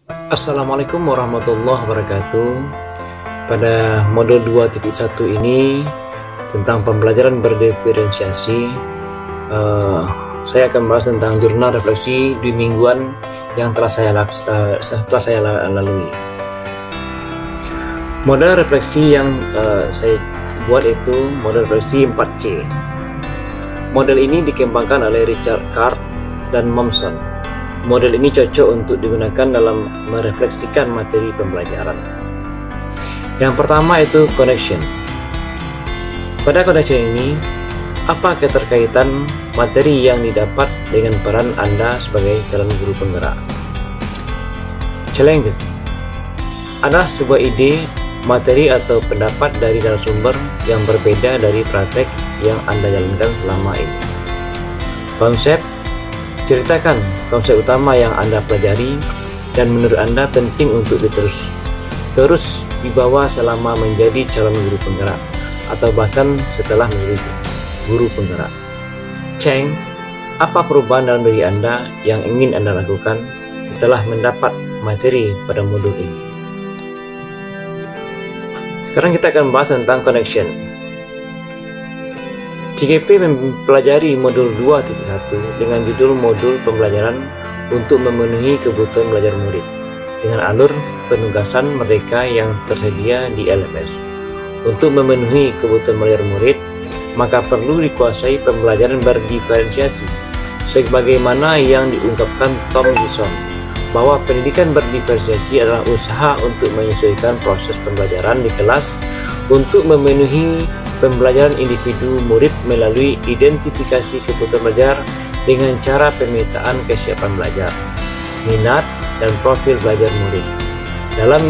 Assalamualaikum warahmatullahi wabarakatuh. Pada modul 2.1 ini tentang pembelajaran berdiferensiasi, saya akan membahas tentang jurnal refleksi 2 mingguan yang telah saya lalui. Model refleksi yang saya buat itu model refleksi 4C. Model ini dikembangkan oleh Richard Card dan Momson. Model ini cocok untuk digunakan dalam merefleksikan materi pembelajaran. Yang pertama itu connection. Pada connection ini, apa keterkaitan materi yang didapat dengan peran Anda sebagai calon guru penggerak? Challenge adalah sebuah ide, materi atau pendapat dari narasumber yang berbeda dari praktek yang Anda jalankan selama ini. Konsep: ceritakan konsep utama yang Anda pelajari dan menurut Anda penting untuk terus dibawa selama menjadi calon guru penggerak atau bahkan setelah menjadi guru penggerak. Cheng, apa perubahan dalam diri Anda yang ingin Anda lakukan setelah mendapat materi pada modul ini? Sekarang kita akan membahas tentang connection. CGP mempelajari modul 2.1 dengan judul modul pembelajaran untuk memenuhi kebutuhan belajar murid dengan alur penugasan mereka yang tersedia di LMS. Untuk memenuhi kebutuhan belajar murid, maka perlu dikuasai pembelajaran berdiferensiasi sebagaimana yang diungkapkan Tom Gison, bahwa pendidikan berdiferensiasi adalah usaha untuk menyesuaikan proses pembelajaran di kelas untuk memenuhi pembelajaran individu murid melalui identifikasi kebutuhan belajar dengan cara pemetaan kesiapan belajar, minat, dan profil belajar murid. Dalam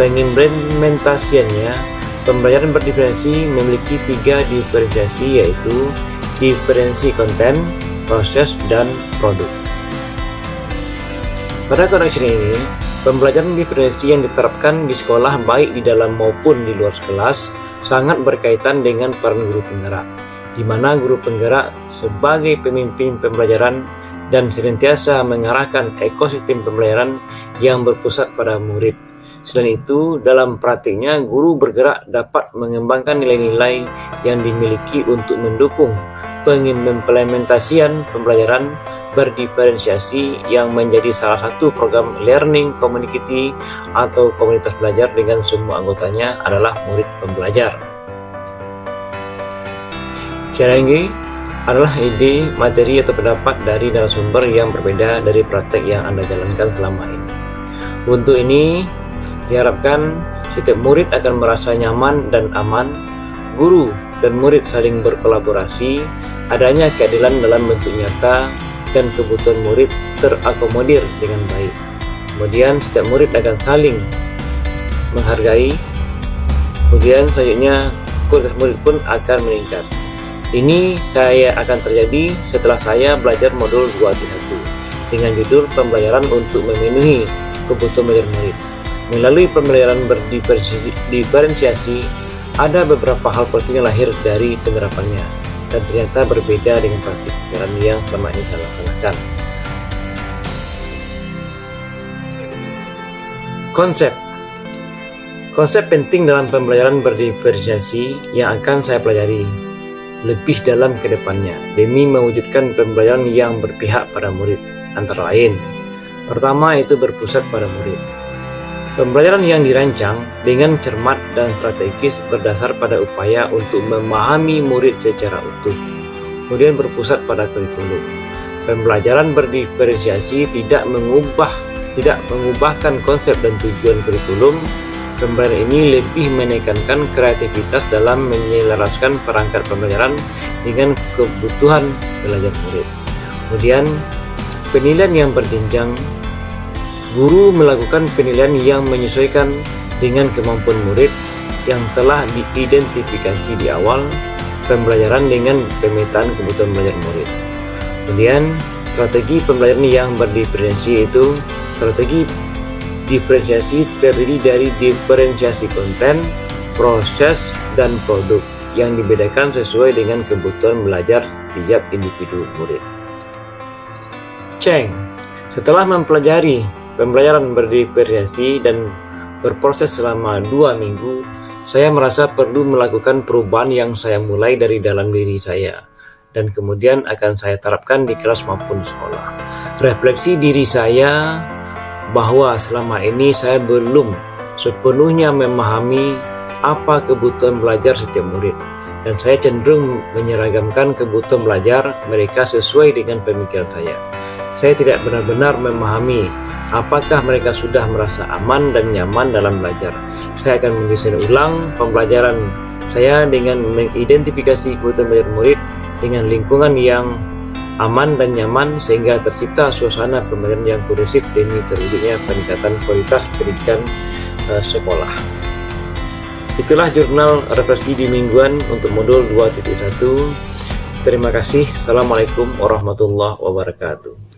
pengimplementasiannya, pembelajaran berdiferensiasi memiliki 3 diferensiasi, yaitu diferensi konten, proses, dan produk. Pada connection ini, pembelajaran diferensi yang diterapkan di sekolah baik di dalam maupun di luar kelas sangat berkaitan dengan peran guru penggerak, di mana guru penggerak sebagai pemimpin pembelajaran dan senantiasa mengarahkan ekosistem pembelajaran yang berpusat pada murid. Selain itu, dalam praktiknya guru bergerak dapat mengembangkan nilai-nilai yang dimiliki untuk mendukung pengimplementasian pembelajaran berdiferensiasi yang menjadi salah satu program learning community atau komunitas belajar dengan semua anggotanya adalah murid pembelajar. Challenge adalah ide, materi, atau pendapat dari narasumber yang berbeda dari praktek yang Anda jalankan selama ini. Untuk ini, diharapkan setiap murid akan merasa nyaman dan aman, guru dan murid saling berkolaborasi, adanya keadilan dalam bentuk nyata, dan kebutuhan murid terakomodir dengan baik. Kemudian setiap murid akan saling menghargai. Kemudian selanjutnya kualitas murid pun akan meningkat. Ini akan terjadi setelah saya belajar modul 2.1 dengan judul pembelajaran untuk memenuhi kebutuhan belajar murid. Melalui pembelajaran berdiferensiasi, ada beberapa hal penting yang lahir dari penerapannya dan ternyata berbeda dengan praktik pelajaran yang selama ini saya laksanakan. Konsep penting dalam pembelajaran berdiferensiasi yang akan saya pelajari lebih dalam ke depannya demi mewujudkan pembelajaran yang berpihak pada murid, antara lain: pertama, itu berpusat pada murid. Pembelajaran yang dirancang dengan cermat dan strategis berdasar pada upaya untuk memahami murid secara utuh. Kemudian berpusat pada kurikulum. Pembelajaran berdiferensiasi tidak mengubahkan konsep dan tujuan kurikulum. Pembelajaran ini lebih menekankan kreativitas dalam menyelaraskan perangkat pembelajaran dengan kebutuhan belajar murid. Kemudian penilaian yang berjenjang. Guru melakukan penilaian yang menyesuaikan dengan kemampuan murid yang telah diidentifikasi di awal pembelajaran dengan pemetaan kebutuhan belajar murid. Kemudian strategi pembelajaran yang berdiferensiasi itu strategi diferensiasi terdiri dari diferensiasi konten, proses, dan produk yang dibedakan sesuai dengan kebutuhan belajar tiap individu murid. Cheng, setelah mempelajari pembelajaran berdiferensiasi dan berproses selama 2 minggu, saya merasa perlu melakukan perubahan yang saya mulai dari dalam diri saya dan kemudian akan saya terapkan di kelas maupun sekolah. Refleksi diri saya bahwa selama ini saya belum sepenuhnya memahami apa kebutuhan belajar setiap murid, dan saya cenderung menyeragamkan kebutuhan belajar mereka sesuai dengan pemikiran saya. Saya tidak benar-benar memahami apakah mereka sudah merasa aman dan nyaman dalam belajar. Saya akan mendesain ulang pembelajaran saya dengan mengidentifikasi kebutuhan belajar murid dengan lingkungan yang aman dan nyaman sehingga tercipta suasana pembelajaran yang kondusif demi terwujudnya peningkatan kualitas pendidikan sekolah. Itulah jurnal refleksi di mingguan untuk modul 2.1. Terima kasih. Assalamualaikum warahmatullahi wabarakatuh.